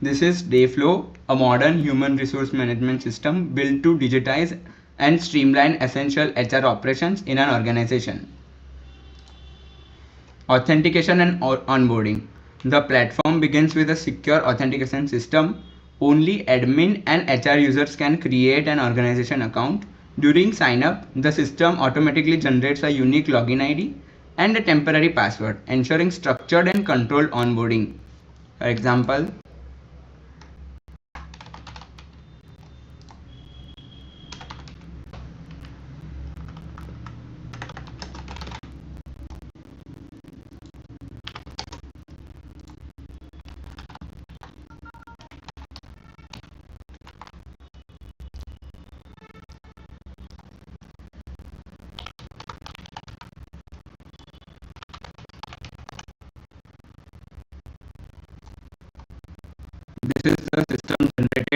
This is Dayflow, a modern human resource management system built to digitize and streamline essential HR operations in an organization. Authentication and onboarding. The platform begins with a secure authentication system. Only admin and HR users can create an organization account. During sign up, the system automatically generates a unique login ID and a temporary password, ensuring structured and controlled onboarding. For example, this is the system generating